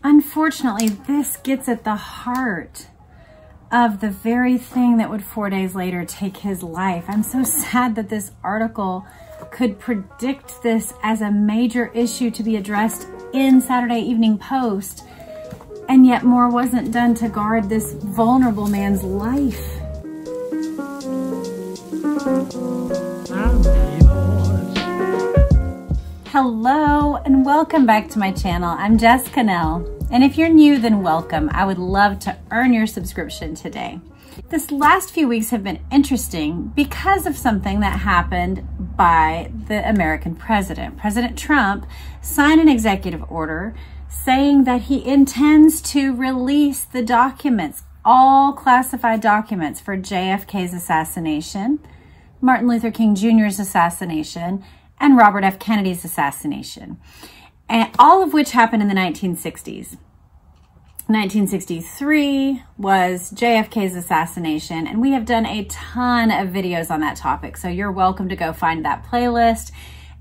Unfortunately, this gets at the heart of the very thing that would 4 days later take his life. I'm so sad that this article could predict this as a major issue to be addressed in Saturday Evening Post, and yet more wasn't done to guard this vulnerable man's life. Hello and welcome back to my channel. I'm Jessica Nell, and if you're new, then welcome. I would love to earn your subscription today. This last few weeks have been interesting because of something that happened by the American president. President Trump signed an executive order saying that he intends to release the documents, all classified documents for JFK's assassination, Martin Luther King Jr.'s assassination, and Robert F. Kennedy's assassination, and all of which happened in the 1960s. 1963 was JFK's assassination, and we have done a ton of videos on that topic, so you're welcome to go find that playlist,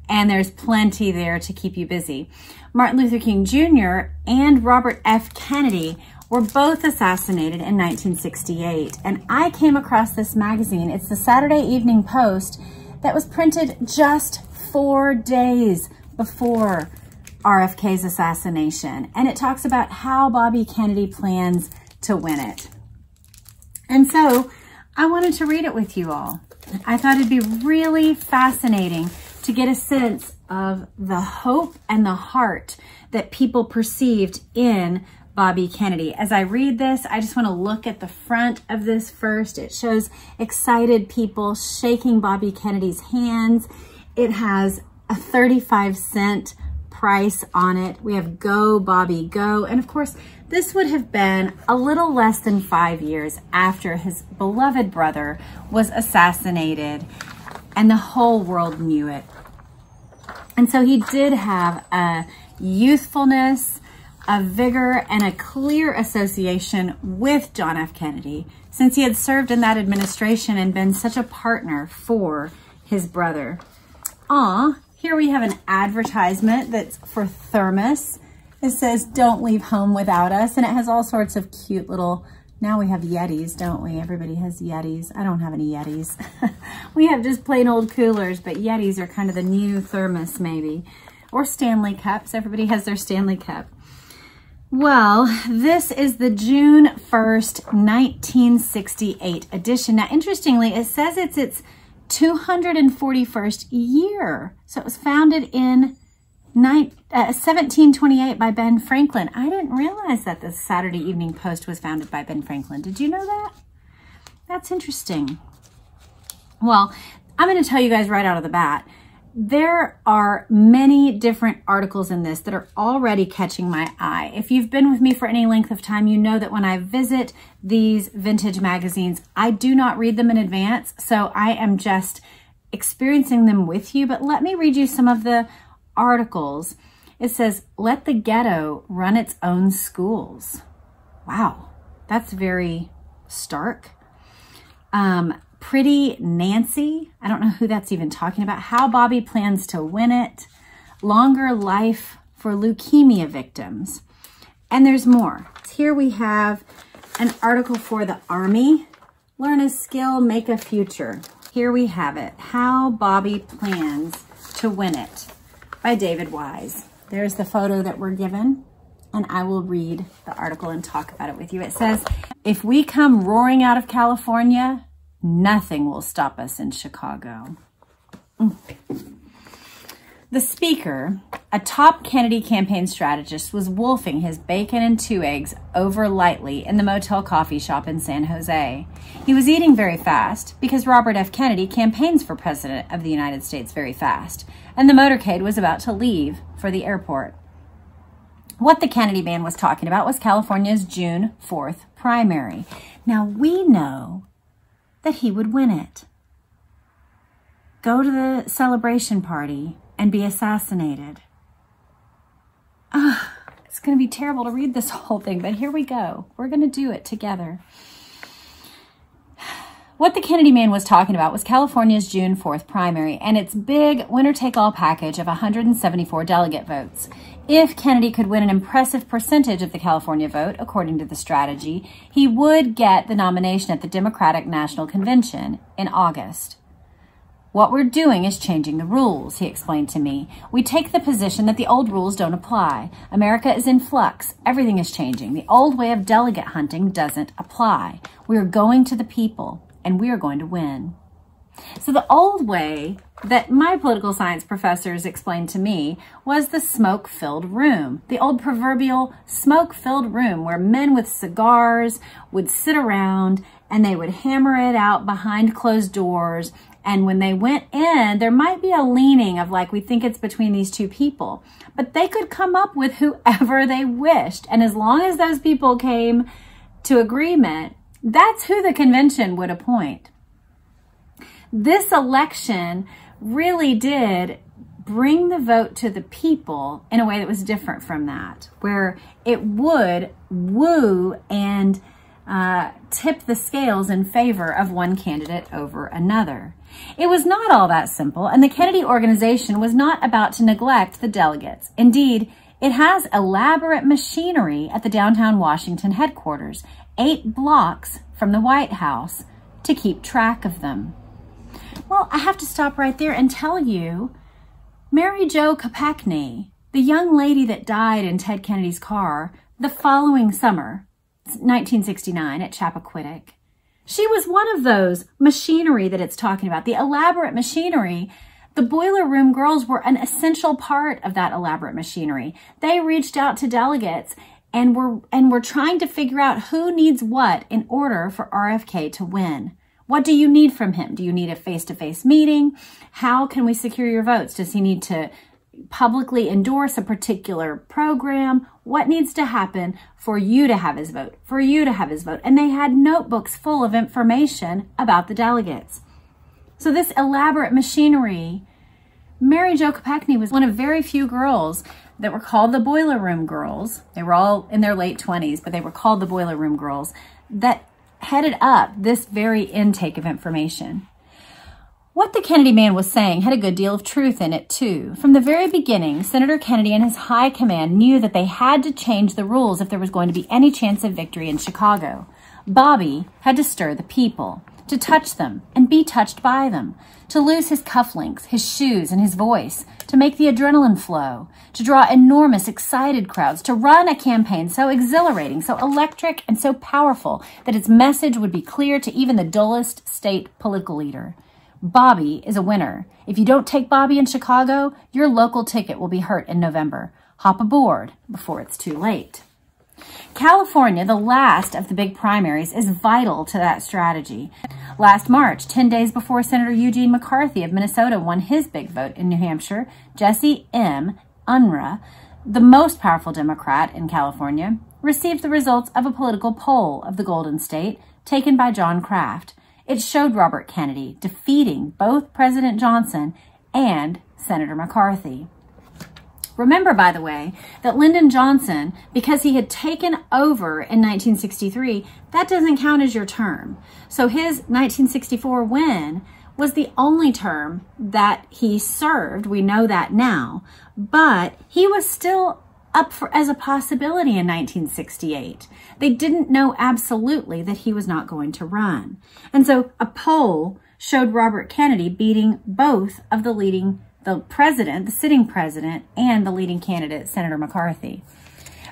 and there's plenty there to keep you busy. Martin Luther King Jr. and Robert F. Kennedy were both assassinated in 1968, and I came across this magazine. It's the Saturday Evening Post that was printed just 4 days before RFK's assassination, and it talks about how Bobby Kennedy plans to win it. And so I wanted to read it with you all. I thought it'd be really fascinating to get a sense of the hope and the heart that people perceived in Bobby Kennedy. As I read this, I just want to look at the front of this first. It shows excited people shaking Bobby Kennedy's hands. It has a 35-cent price on it. We have Go Bobby Go. And of course, this would have been a little less than 5 years after his beloved brother was assassinated, and the whole world knew it. And so he did have a youthfulness, a vigor, and a clear association with John F. Kennedy, since he had served in that administration and been such a partner for his brother. Here we have an advertisement that's for Thermos. It says, "Don't leave home without us," and it has all sorts of cute little, now we have Yetis, don't we? Everybody has Yetis. I don't have any Yetis. We have just plain old coolers, but Yetis are kind of the new Thermos maybe. Or Stanley Cups. Everybody has their Stanley Cup. Well, this is the June 1st, 1968 edition. Now, interestingly, it says it's its 241st year. So it was founded in 1728 by Ben Franklin. I didn't realize that the Saturday Evening Post was founded by Ben Franklin. Did you know that? That's interesting. Well, I'm going to tell you guys right out of the bat, there are many different articles in this that are already catching my eye. If you've been with me for any length of time, you know that when I visit these vintage magazines, I do not read them in advance, so I am just experiencing them with you. But let me read you some of the articles. It says, "Let the ghetto run its own schools." Wow, that's very stark. Pretty Nancy, I don't know who that's even talking about. How Bobby plans to win it. Longer life for leukemia victims. And there's more. Here we have an article for the Army. Learn a skill, make a future. Here we have it. How Bobby plans to win it by David Wise. There's the photo that we're given, and I will read the article and talk about it with you. It says, "If we come roaring out of California, nothing will stop us in Chicago." The speaker, a top Kennedy campaign strategist, was wolfing his bacon and 2 eggs over lightly in the motel coffee shop in San Jose. He was eating very fast because Robert F. Kennedy campaigns for president of the United States very fast, and the motorcade was about to leave for the airport. What the Kennedy man was talking about was California's June 4th primary. Now, we know that he would win it. Go to the celebration party and be assassinated. It's going to be terrible to read this whole thing, but here we go. We're going to do it together. What the Kennedy man was talking about was California's June 4th primary and its big winner-take-all package of 174 delegate votes. If Kennedy could win an impressive percentage of the California vote, according to the strategy, he would get the nomination at the Democratic National Convention in August. What we're doing is changing the rules, he explained to me. We take the position that the old rules don't apply. America is in flux. Everything is changing. The old way of delegate hunting doesn't apply. We are going to the people, and we are going to win. So the old way that my political science professors explained to me was the smoke-filled room, the old proverbial smoke-filled room where men with cigars would sit around and they would hammer it out behind closed doors. And when they went in, there might be a leaning of like, we think it's between these two people, but they could come up with whoever they wished. And as long as those people came to agreement, that's who the convention would appoint. This election really did bring the vote to the people in a way that was different from that, where it would woo and tip the scales in favor of one candidate over another. It was not all that simple, and the Kennedy organization was not about to neglect the delegates. Indeed, it has elaborate machinery at the downtown Washington headquarters, 8 blocks from the White House, to keep track of them. Well, I have to stop right there and tell you, Mary Jo Kopechne, the young lady that died in Ted Kennedy's car the following summer, 1969 at Chappaquiddick, she was one of those machinery that it's talking about, the elaborate machinery. The Boiler Room girls were an essential part of that elaborate machinery. They reached out to delegates and were trying to figure out who needs what in order for RFK to win. What do you need from him? Do you need a face-to-face meeting? How can we secure your votes? Does he need to publicly endorse a particular program? What needs to happen for you to have his vote? For you to have his vote. And they had notebooks full of information about the delegates. So this elaborate machinery, Mary Jo Kopechne was one of very few girls that were called the Boiler Room Girls. They were all in their late 20s, but they were called the Boiler Room Girls that headed up this very intake of information. What the Kennedy man was saying had a good deal of truth in it, too. From the very beginning, Senator Kennedy and his high command knew that they had to change the rules if there was going to be any chance of victory in Chicago. Bobby had to stir the people, to touch them and be touched by them, to lose his cufflinks, his shoes, and his voice, to make the adrenaline flow, to draw enormous, excited crowds, to run a campaign so exhilarating, so electric, and so powerful that its message would be clear to even the dullest state political leader. Bobby is a winner. If you don't take Bobby in Chicago, your local ticket will be hurt in November. Hop aboard before it's too late. California, the last of the big primaries, is vital to that strategy. Last March, 10 days before Senator Eugene McCarthy of Minnesota won his big vote in New Hampshire, Jesse M. Unruh, the most powerful Democrat in California, received the results of a political poll of the Golden State taken by John Kraft. It showed Robert Kennedy defeating both President Johnson and Senator McCarthy. Remember, by the way, that Lyndon Johnson, because he had taken over in 1963, that doesn't count as your term. So his 1964 win was the only term that he served. We know that now. But he was still up as a possibility in 1968. They didn't know absolutely that he was not going to run. And so a poll showed Robert Kennedy beating both of the president, the sitting president, and the leading candidate, Senator McCarthy.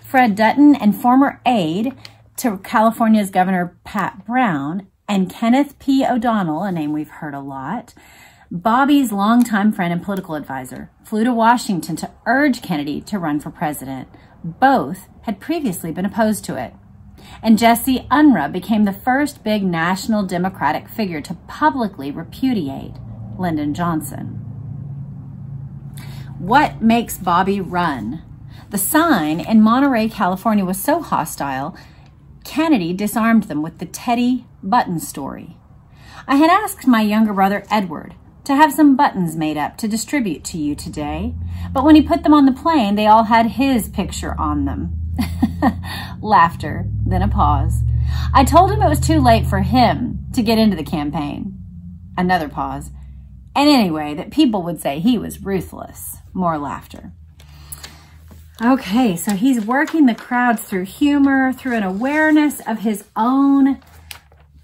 Fred Dutton and former aide to California's Governor Pat Brown and Kenneth P. O'Donnell, a name we've heard a lot, Bobby's longtime friend and political advisor, flew to Washington to urge Kennedy to run for president. Both had previously been opposed to it. And Jesse Unruh became the first big national Democratic figure to publicly repudiate Lyndon Johnson. What makes Bobby run? The sign in Monterey, California was so hostile, Kennedy disarmed them with the Teddy button story. I had asked my younger brother, Edward, to have some buttons made up to distribute to you today, but when he put them on the plane, they all had his picture on them. Laughter, then a pause. I told him it was too late for him to get into the campaign. Another pause. And anyway, that people would say he was ruthless. More laughter. Okay, so he's working the crowds through humor, through an awareness of his own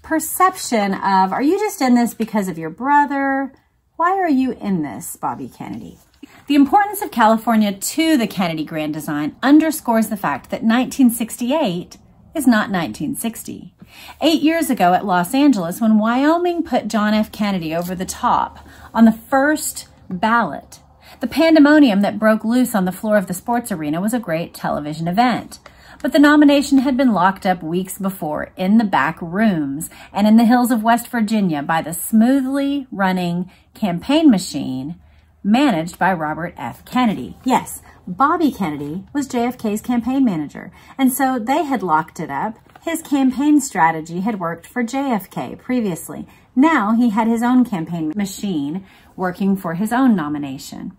perception of, are you just in this because of your brother? Why are you in this, Bobby Kennedy? The importance of California to the Kennedy grand design underscores the fact that 1968 is not 1960. 8 years ago at Los Angeles, when Wyoming put John F. Kennedy over the top on the first ballot, the pandemonium that broke loose on the floor of the sports arena was a great television event. But the nomination had been locked up weeks before in the back rooms and in the hills of West Virginia by the smoothly running campaign machine managed by Robert F. Kennedy. Yes, Bobby Kennedy was JFK's campaign manager, and so they had locked it up. His campaign strategy had worked for JFK previously. Now he had his own campaign machine working for his own nomination.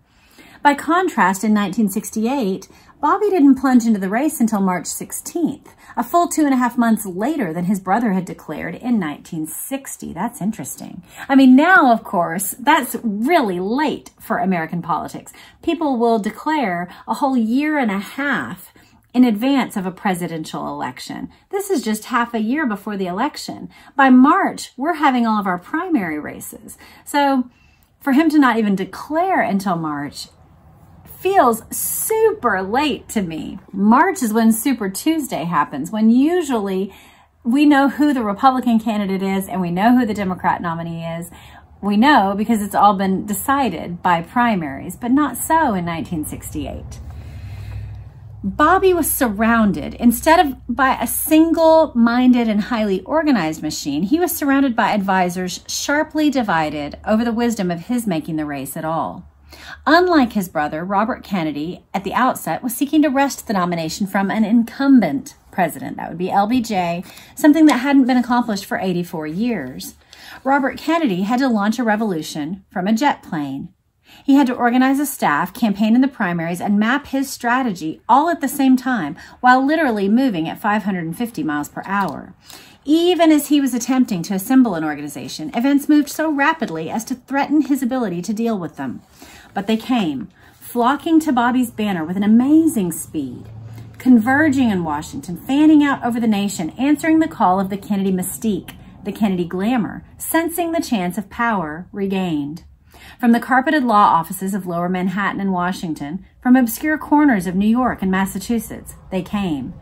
By contrast, in 1968, Bobby didn't plunge into the race until March 16th, a full 2.5 months later than his brother had declared in 1960. That's interesting. I mean, now, of course, that's really late for American politics. People will declare a whole 1.5 years in advance of a presidential election. This is just half a year before the election. By March, we're having all of our primary races. So for him to not even declare until March feels super late to me. March is when Super Tuesday happens, when usually we know who the Republican candidate is and we know who the Democrat nominee is. We know because it's all been decided by primaries, but not so in 1968. Bobby was surrounded, instead of by a single-minded and highly organized machine, he was surrounded by advisors sharply divided over the wisdom of his making the race at all. Unlike his brother, Robert Kennedy, at the outset, was seeking to wrest the nomination from an incumbent president. That would be LBJ, something that hadn't been accomplished for 84 years. Robert Kennedy had to launch a revolution from a jet plane. He had to organize a staff, campaign in the primaries, and map his strategy all at the same time, while literally moving at 550 miles per hour. Even as he was attempting to assemble an organization, events moved so rapidly as to threaten his ability to deal with them. But they came, flocking to Bobby's banner with an amazing speed, converging in Washington, fanning out over the nation, answering the call of the Kennedy mystique, the Kennedy glamour, sensing the chance of power regained. From the carpeted law offices of Lower Manhattan and Washington, from obscure corners of New York and Massachusetts, they came.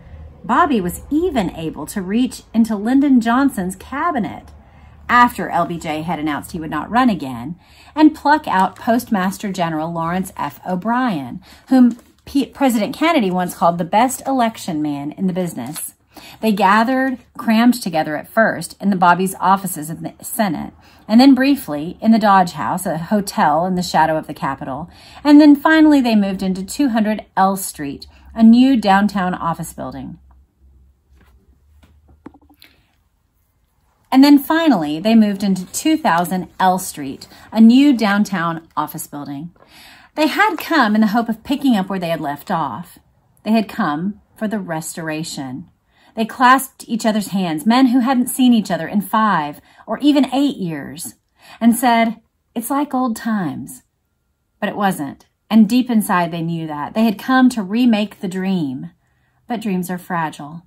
Bobby was even able to reach into Lyndon Johnson's cabinet, after LBJ had announced he would not run again, and pluck out Postmaster General Lawrence F. O'Brien, whom President Kennedy once called the best election man in the business. They gathered, crammed together at first, in the Bobby's offices of the Senate, and then briefly in the Dodge House, a hotel in the shadow of the Capitol, and then finally they moved into 200 L Street, a new downtown office building. And then finally, they moved into 2000 L Street, a new downtown office building. They had come in the hope of picking up where they had left off. They had come for the restoration. They clasped each other's hands, men who hadn't seen each other in 5 or even 8 years, and said, "It's like old times." But it wasn't, and deep inside they knew that. They had come to remake the dream, but dreams are fragile.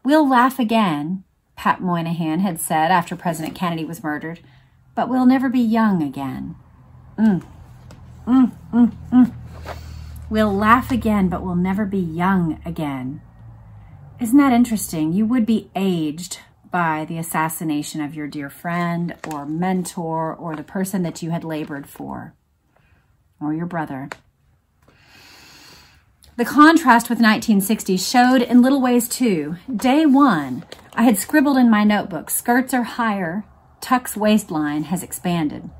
"We'll laugh again," Pat Moynihan had said after President Kennedy was murdered, "but we'll never be young again." We'll laugh again, but we'll never be young again. Isn't that interesting? You would be aged by the assassination of your dear friend or mentor or the person that you had labored for, or your brother. The contrast with 1960 showed in little ways too. Day one, I had scribbled in my notebook, skirts are higher, Tuck's waistline has expanded.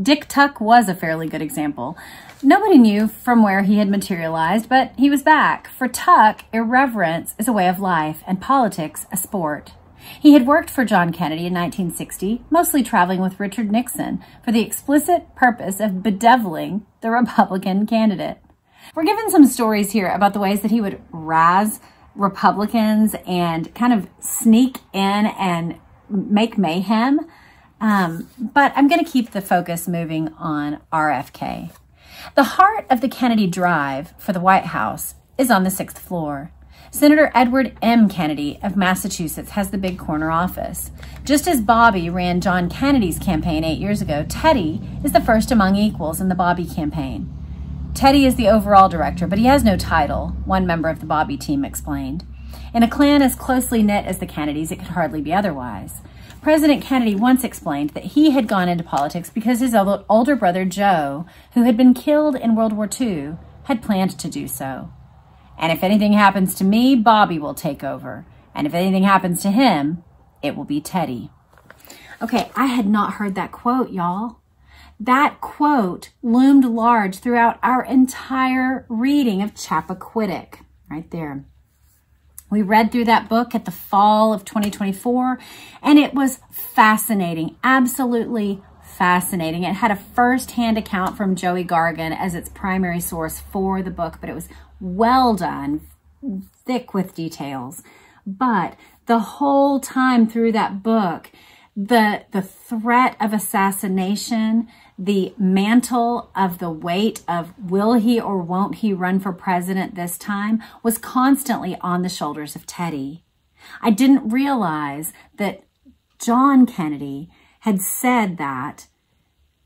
Dick Tuck was a fairly good example. Nobody knew from where he had materialized, but he was back. For Tuck, irreverence is a way of life and politics a sport. He had worked for John Kennedy in 1960, mostly traveling with Richard Nixon for the explicit purpose of bedeviling the Republican candidate. We're given some stories here about the ways that he would razz Republicans and kind of sneak in and make mayhem. But I'm going to keep the focus moving on RFK. The heart of the Kennedy drive for the White House is on the 6th floor. Senator Edward M. Kennedy of Massachusetts has the big corner office. Just as Bobby ran John Kennedy's campaign 8 years ago, Teddy is the first among equals in the Bobby campaign. Teddy is the overall director, but he has no title, one member of the Bobby team explained. In a clan as closely knit as the Kennedys, it could hardly be otherwise. President Kennedy once explained that he had gone into politics because his older brother Joe, who had been killed in World War II, had planned to do so. And if anything happens to me, Bobby will take over. And if anything happens to him, it will be Teddy. Okay, I had not heard that quote, y'all. That quote loomed large throughout our entire reading of Chappaquiddick, right there. We read through that book at the fall of 2024, and it was fascinating, absolutely fascinating. It had a first-hand account from Joey Gargan as its primary source for the book, but it was well done, thick with details. But the whole time through that book, the threat of assassination, the mantle of the weight of will he or won't he run for president this time was constantly on the shoulders of Teddy. I didn't realize that John Kennedy had said that.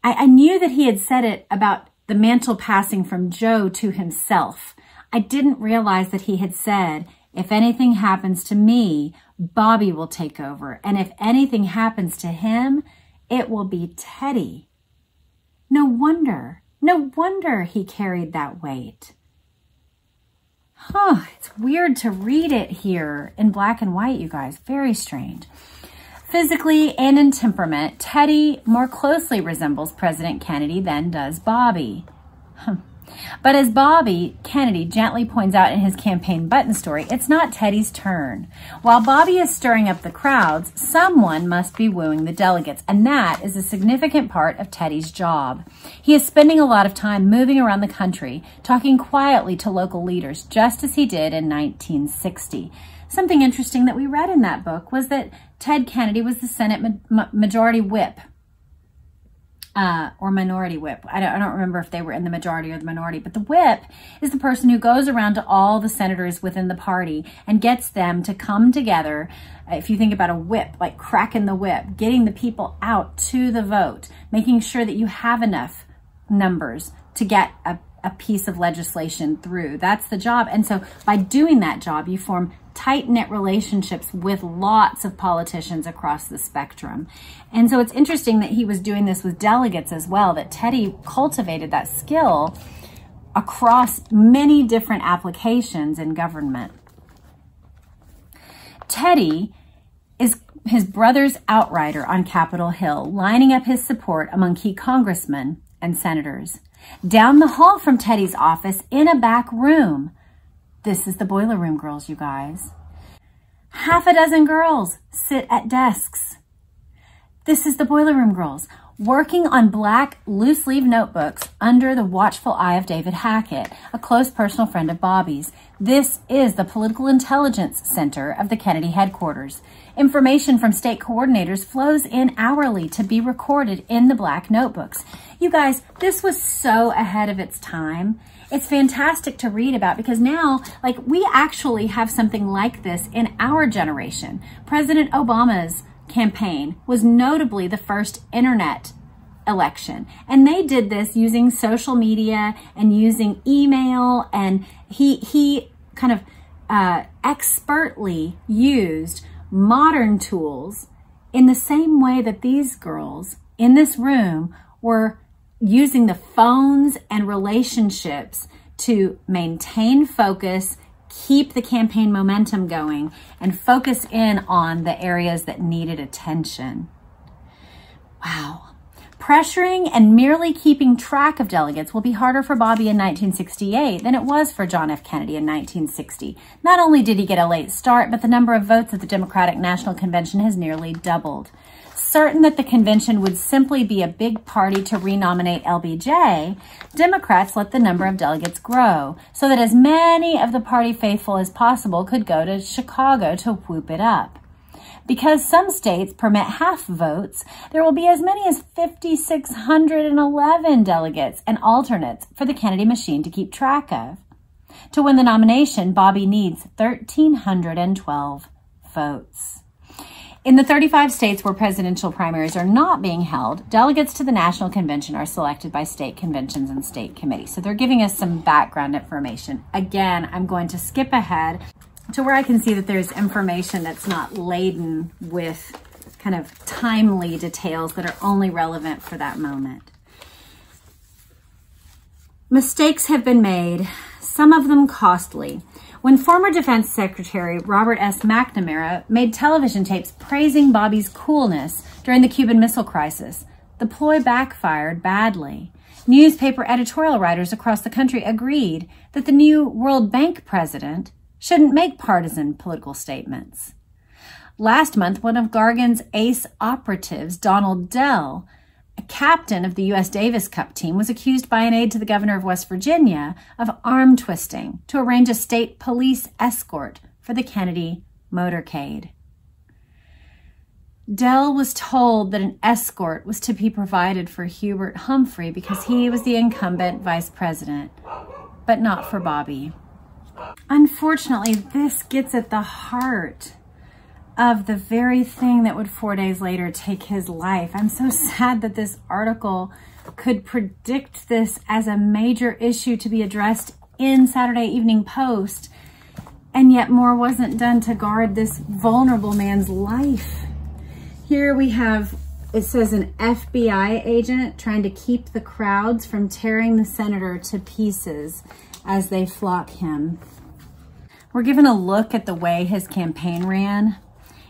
I knew that he had said it about the mantle passing from Joe to himself. I didn't realize that he had said, if anything happens to me, Bobby will take over. And if anything happens to him, it will be Teddy. No wonder he carried that weight. It's weird to read it here in black and white, you guys. Very strange. Physically and in temperament, Teddy more closely resembles President Kennedy than does Bobby. But as Bobby Kennedy gently points out in his campaign button story, it's not Teddy's turn. While Bobby is stirring up the crowds, someone must be wooing the delegates, and that is a significant part of Teddy's job. He is spending a lot of time moving around the country, talking quietly to local leaders, just as he did in 1960. Something interesting that we read in that book was that Ted Kennedy was the Senate majority whip. Or minority whip. I don't remember if they were in the majority or the minority, but the whip is the person who goes around to all the senators within the party and gets them to come together. If you think about a whip, like cracking the whip, getting the people out to the vote, making sure that you have enough numbers to get a piece of legislation through. That's the job. And so by doing that job, you form tight-knit relationships with lots of politicians across the spectrum. And so it's interesting that he was doing this with delegates as well, that Teddy cultivated that skill across many different applications in government. Teddy is his brother's outrider on Capitol Hill, lining up his support among key congressmen and senators. Down the hall from Teddy's office, in a back room, this is the boiler room girls, you guys. Half a dozen girls sit at desks. This is the boiler room girls, working on black loose-leaf notebooks under the watchful eye of David Hackett, a close personal friend of Bobby's. This is the Political Intelligence Center of the Kennedy headquarters. Information from state coordinators flows in hourly to be recorded in the black notebooks. You guys, this was so ahead of its time. It's fantastic to read about because now, like, we actually have something like this in our generation. President Obama's campaign was notably the first internet election. And they did this using social media and using email. And he kind of expertly used modern tools in the same way that these girls in this room were using the phones and relationships to maintain focus, keep the campaign momentum going, and focus in on the areas that needed attention. Wow. Pressuring and merely keeping track of delegates will be harder for Bobby in 1968 than it was for John F. Kennedy in 1960. Not only did he get a late start, but the number of votes at the Democratic National Convention has nearly doubled. Certain that the convention would simply be a big party to renominate LBJ, Democrats let the number of delegates grow so that as many of the party faithful as possible could go to Chicago to whoop it up. Because some states permit half votes, there will be as many as 5,611 delegates and alternates for the Kennedy machine to keep track of. To win the nomination, Bobby needs 1,312 votes. In the 35 states where presidential primaries are not being held, delegates to the National Convention are selected by state conventions and state committees. So they're giving us some background information. Again, I'm going to skip ahead to where I can see that there's information that's not laden with kind of timely details that are only relevant for that moment. Mistakes have been made, some of them costly. When former Defense Secretary Robert S. McNamara made television tapes praising Bobby's coolness during the Cuban Missile Crisis, the ploy backfired badly. Newspaper editorial writers across the country agreed that the new World Bank president shouldn't make partisan political statements. Last month, one of Gargan's ace operatives, Donald Dell, a captain of the U.S. Davis Cup team, was accused by an aide to the governor of West Virginia of arm twisting to arrange a state police escort for the Kennedy motorcade. Dell was told that an escort was to be provided for Hubert Humphrey because he was the incumbent vice president, but not for Bobby. Unfortunately, this gets at the heart of the very thing that would 4 days later take his life. I'm so sad that this article could predict this as a major issue to be addressed in Saturday Evening Post, and yet more wasn't done to guard this vulnerable man's life. Here we have, it says, an FBI agent trying to keep the crowds from tearing the senator to pieces as they flock him. We're given a look at the way his campaign ran.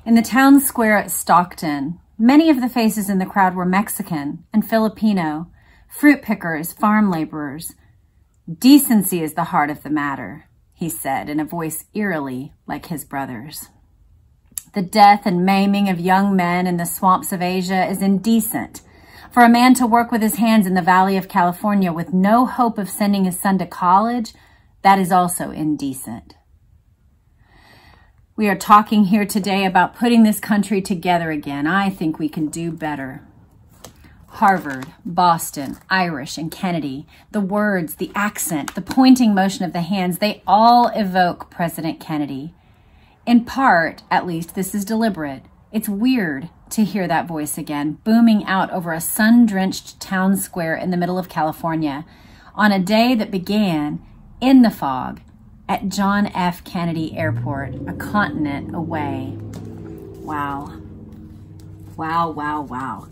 In the town square at Stockton, many of the faces in the crowd were Mexican and Filipino, fruit pickers, farm laborers. "Decency is the heart of the matter," he said in a voice eerily like his brother's. "The death and maiming of young men in the swamps of Asia is indecent. For a man to work with his hands in the Valley of California with no hope of sending his son to college, that is also indecent." We are talking here today about putting this country together again. I think we can do better. Harvard, Boston, Irish, and Kennedy, the words, the accent, the pointing motion of the hands, they all evoke President Kennedy. In part, at least, this is deliberate. It's weird to hear that voice again, booming out over a sun-drenched town square in the middle of California on a day that began in the fog at John F. Kennedy Airport, a continent away. Wow. Wow, wow, wow.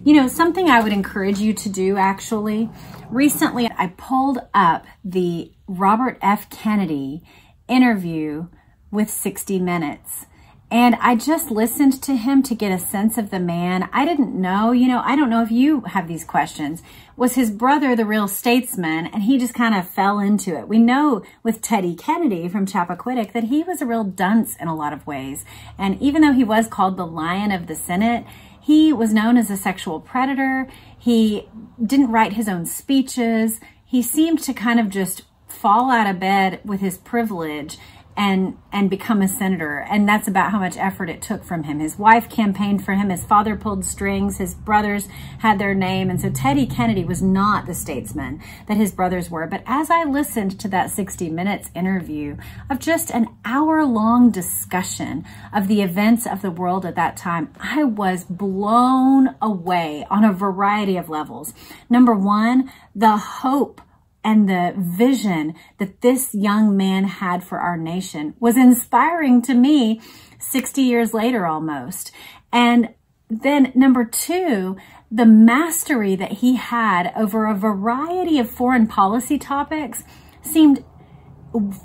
You know, something I would encourage you to do, actually, recently I pulled up the Robert F. Kennedy interview with 60 Minutes. And I just listened to him to get a sense of the man. I didn't know, I don't know if you have these questions. Was his brother the real statesman? And he just kind of fell into it. We know with Teddy Kennedy from Chappaquiddick that he was a real dunce in a lot of ways. And even though he was called the Lion of the Senate, he was known as a sexual predator. He didn't write his own speeches. He seemed to kind of just fall out of bed with his privilege and become a senator. And that's about how much effort it took from him. His wife campaigned for him. His father pulled strings. His brothers had their name. And so Teddy Kennedy was not the statesman that his brothers were. But as I listened to that 60 Minutes interview of just an hour-long discussion of the events of the world at that time, I was blown away on a variety of levels. Number one, the hope and the vision that this young man had for our nation was inspiring to me 60 years later almost. And then number two, the mastery that he had over a variety of foreign policy topics seemed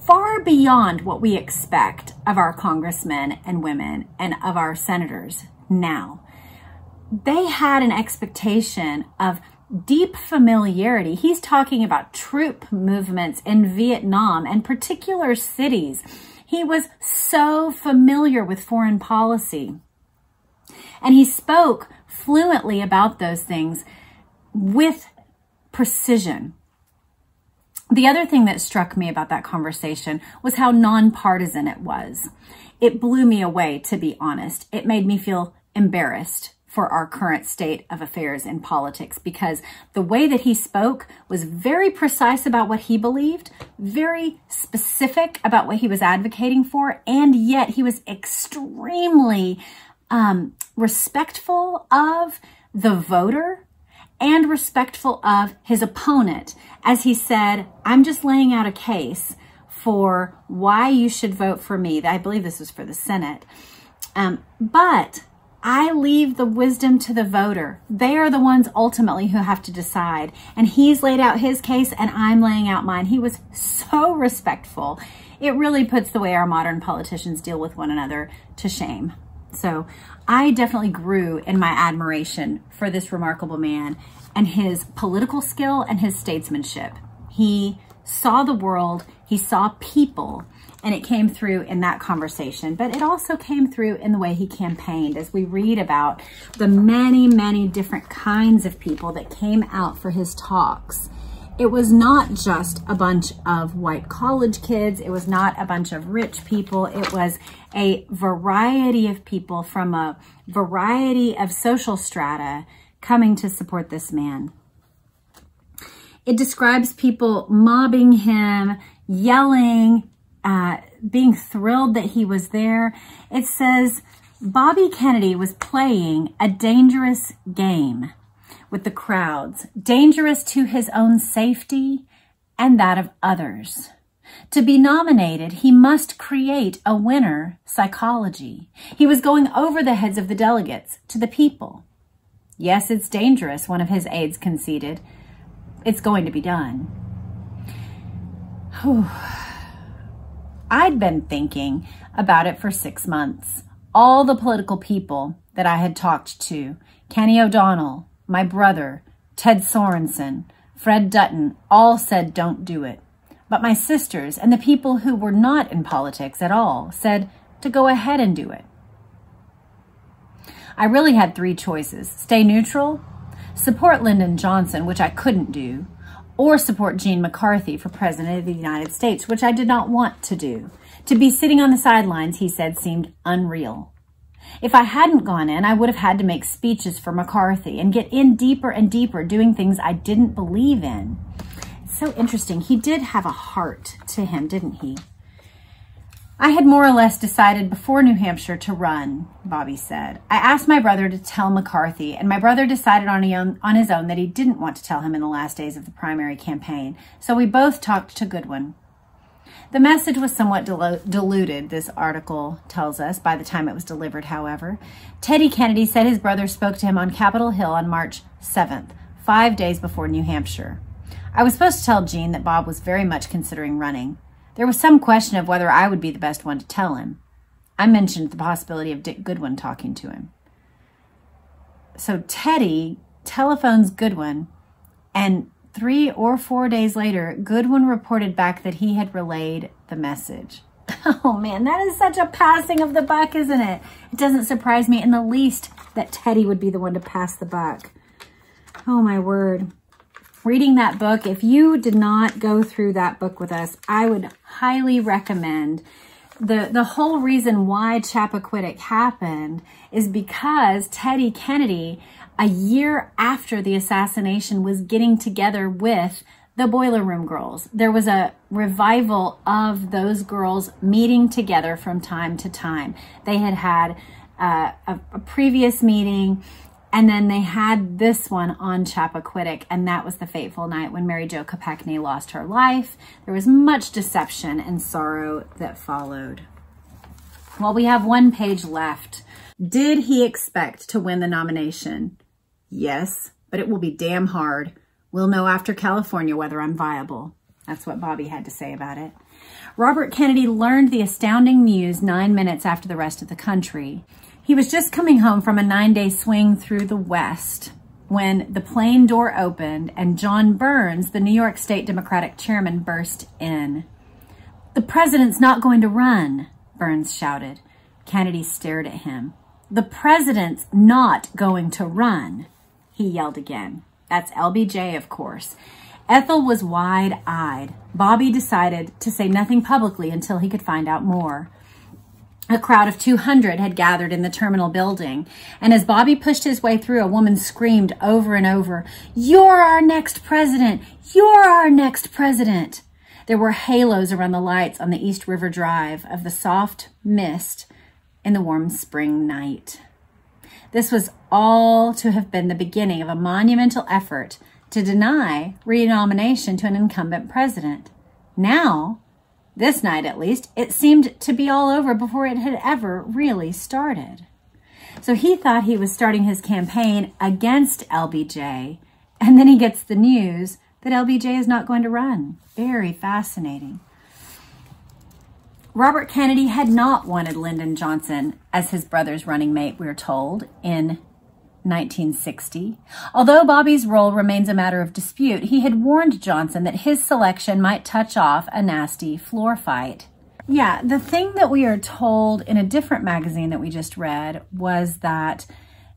far beyond what we expect of our congressmen and women and of our senators now. They had an expectation of deep familiarity. He's talking about troop movements in Vietnam and particular cities. He was so familiar with foreign policy. And he spoke fluently about those things with precision. The other thing that struck me about that conversation was how nonpartisan it was. It blew me away, to be honest. It made me feel embarrassed for our current state of affairs in politics, because the way that he spoke was very precise about what he believed, very specific about what he was advocating for, and yet he was extremely respectful of the voter and respectful of his opponent. As he said, I'm just laying out a case for why you should vote for me. I believe this was for the Senate. But I leave the wisdom to the voter. They are the ones ultimately who have to decide. And he's laid out his case and I'm laying out mine. He was so respectful. It really puts the way our modern politicians deal with one another to shame. So I definitely grew in my admiration for this remarkable man and his political skill and his statesmanship. He saw the world, he saw people, and it came through in that conversation, but it also came through in the way he campaigned, as we read about the many, many different kinds of people that came out for his talks. It was not just a bunch of white college kids. It was not a bunch of rich people. It was a variety of people from a variety of social strata coming to support this man. It describes people mobbing him, yelling, being thrilled that he was there. It says, Bobby Kennedy was playing a dangerous game with the crowds, dangerous to his own safety and that of others. To be nominated, he must create a winner psychology. He was going over the heads of the delegates to the people. Yes, it's dangerous, one of his aides conceded. It's going to be done. Whew. I'd been thinking about it for 6 months. All the political people that I had talked to, Kenny O'Donnell, my brother, Ted Sorensen, Fred Dutton, all said don't do it. But my sisters and the people who were not in politics at all said to go ahead and do it. I really had 3 choices: stay neutral, support Lyndon Johnson, which I couldn't do, or support Gene McCarthy for President of the United States, which I did not want to do. To be sitting on the sidelines, he said, seemed unreal. If I hadn't gone in, I would have had to make speeches for McCarthy and get in deeper and deeper, doing things I didn't believe in. It's so interesting. He did have a heart to him, didn't he? I had more or less decided before New Hampshire to run, Bobby said. I asked my brother to tell McCarthy, and my brother decided on his own that he didn't want to tell him in the last days of the primary campaign. So we both talked to Goodwin. The message was somewhat diluted, this article tells us, by the time it was delivered, however. Teddy Kennedy said his brother spoke to him on Capitol Hill on March 7th, 5 days before New Hampshire. I was supposed to tell Gene that Bob was very much considering running. There was some question of whether I would be the best one to tell him. I mentioned the possibility of Dick Goodwin talking to him. So Teddy telephones Goodwin, and 3 or 4 days later, Goodwin reported back that he had relayed the message. Oh man, that is such a passing of the buck, isn't it? It doesn't surprise me in the least that Teddy would be the one to pass the buck. Oh my word. Reading that book, if you did not go through that book with us, I would highly recommend. The whole reason why Chappaquiddick happened is because Teddy Kennedy, a year after the assassination, was getting together with the Boiler Room Girls. There was a revival of those girls meeting together from time to time. They had had a previous meeting, and then they had this one on Chappaquiddick, and that was the fateful night when Mary Jo Kopechne lost her life. There was much deception and sorrow that followed. Well, we have 1 page left. Did he expect to win the nomination? Yes, but it will be damn hard. We'll know after California whether I'm viable. That's what Bobby had to say about it. Robert Kennedy learned the astounding news 9 minutes after the rest of the country. He was just coming home from a 9-day swing through the West when the plane door opened and John Burns, the New York State Democratic chairman, burst in. "The president's not going to run," Burns shouted. Kennedy stared at him. "The president's not going to run," he yelled again. That's LBJ, of course. Ethel was wide-eyed. Bobby decided to say nothing publicly until he could find out more. A crowd of 200 had gathered in the terminal building, and as Bobby pushed his way through, a woman screamed over and over, "You're our next president! You're our next president!" There were halos around the lights on the East River Drive of the soft mist in the warm spring night. This was all to have been the beginning of a monumental effort to deny renomination to an incumbent president. Now, this night at least, it seemed to be all over before it had ever really started. So he thought he was starting his campaign against LBJ, and then he gets the news that LBJ is not going to run. Very fascinating. Robert Kennedy had not wanted Lyndon Johnson as his brother's running mate, we're told, in 1960. Although Bobby's role remains a matter of dispute, he had warned Johnson that his selection might touch off a nasty floor fight. Yeah, the thing that we are told in a different magazine that we just read was that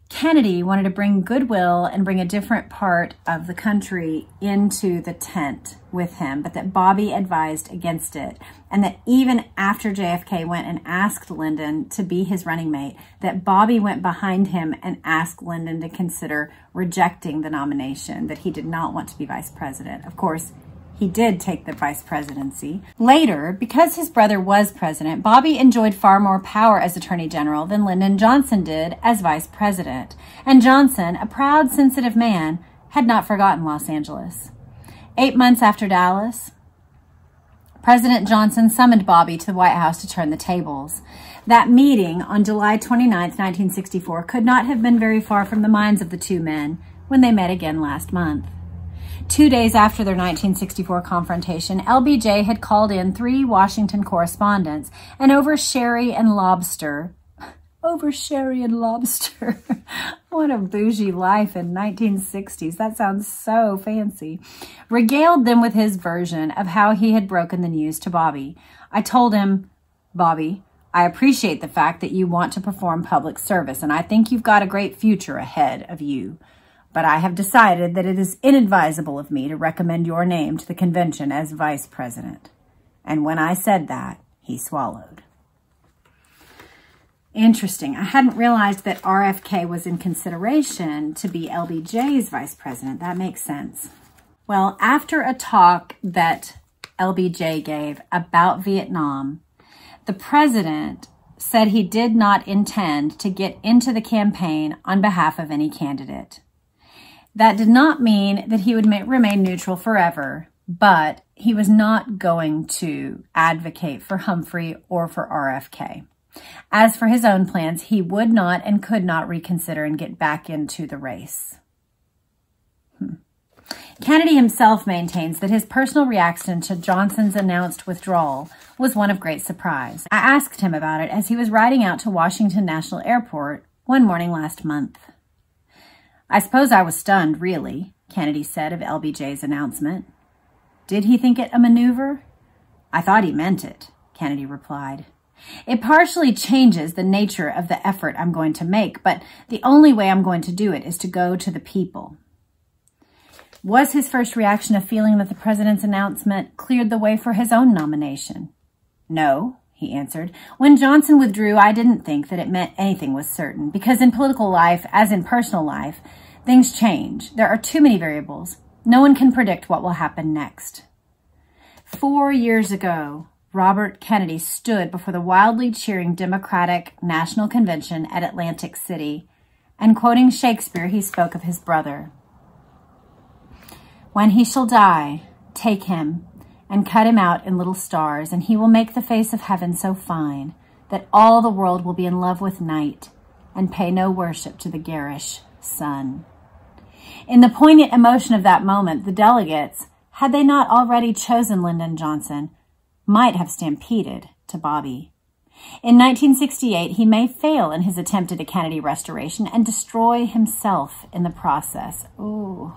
Kennedy wanted to bring goodwill and bring a different part of the country into the tent with him, but that Bobby advised against it. And that even after JFK went and asked Lyndon to be his running mate, that Bobby went behind him and asked Lyndon to consider rejecting the nomination, that he did not want to be vice president. Of course, he did take the vice presidency. Later, because his brother was president, Bobby enjoyed far more power as Attorney General than Lyndon Johnson did as vice president. And Johnson, a proud, sensitive man, had not forgotten Los Angeles. 8 months after Dallas, President Johnson summoned Bobby to the White House to turn the tables. That meeting on July 29, 1964, could not have been very far from the minds of the two men when they met again last month. 2 days after their 1964 confrontation, LBJ had called in 3 Washington correspondents, and over sherry and lobster. What a bougie life in 1960s. That sounds so fancy. Regaled them with his version of how he had broken the news to Bobby. I told him, "Bobby, I appreciate the fact that you want to perform public service, and I think you've got a great future ahead of you. But I have decided that it is inadvisable of me to recommend your name to the convention as vice president." And when I said that, he swallowed. Interesting. I hadn't realized that RFK was in consideration to be LBJ's vice president. That makes sense. Well, after a talk that LBJ gave about Vietnam, the president said he did not intend to get into the campaign on behalf of any candidate. That did not mean that he would remain neutral forever, but he was not going to advocate for Humphrey or for RFK. As for his own plans, he would not and could not reconsider and get back into the race. Kennedy himself maintains that his personal reaction to Johnson's announced withdrawal was one of great surprise. I asked him about it as he was riding out to Washington National Airport one morning last month. "I suppose I was stunned, really," Kennedy said of LBJ's announcement. "Did he think it a maneuver?" "I thought he meant it," Kennedy replied. "It partially changes the nature of the effort I'm going to make, but the only way I'm going to do it is to go to the people." Was his first reaction a feeling that the president's announcement cleared the way for his own nomination? "No," he answered. "When Johnson withdrew, I didn't think that it meant anything was certain, because in political life, as in personal life, things change. There are too many variables. No one can predict what will happen next." 4 years ago, Robert Kennedy stood before the wildly cheering Democratic National Convention at Atlantic City, and quoting Shakespeare, he spoke of his brother. "When he shall die, take him and cut him out in little stars, and he will make the face of heaven so fine that all the world will be in love with night and pay no worship to the garish sun." In the poignant emotion of that moment, the delegates, had they not already chosen Lyndon Johnson, might have stampeded to Bobby. In 1968, he may fail in his attempt at a Kennedy restoration and destroy himself in the process. Ooh.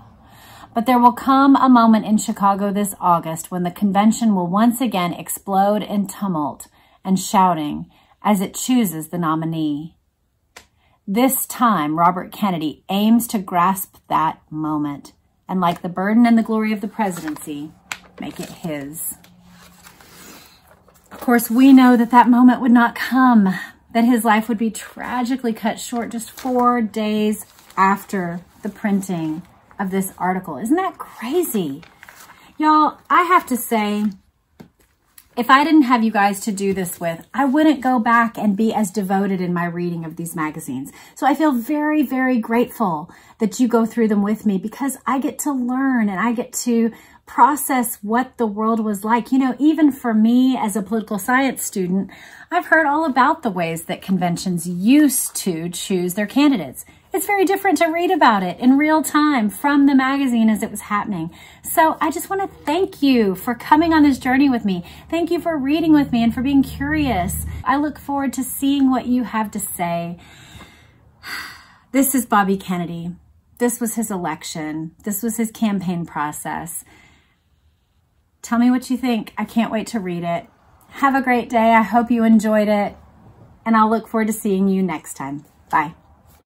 But there will come a moment in Chicago this August when the convention will once again explode in tumult and shouting as it chooses the nominee. This time, Robert Kennedy aims to grasp that moment and like the burden and the glory of the presidency, make it his. Of course, we know that that moment would not come, that his life would be tragically cut short just 4 days after the printing of this article. Isn't that crazy? Y'all, I have to say, if I didn't have you guys to do this with, I wouldn't go back and be as devoted in my reading of these magazines. So I feel very, very grateful that you go through them with me, because I get to learn and I get to process what the world was like. You know, even for me as a political science student, I've heard all about the ways that conventions used to choose their candidates. It's very different to read about it in real time from the magazine as it was happening. So I just want to thank you for coming on this journey with me. Thank you for reading with me and for being curious. I look forward to seeing what you have to say. This is Bobby Kennedy. This was his election. This was his campaign process. Tell me what you think. I can't wait to read it. Have a great day. I hope you enjoyed it, and I'll look forward to seeing you next time. Bye.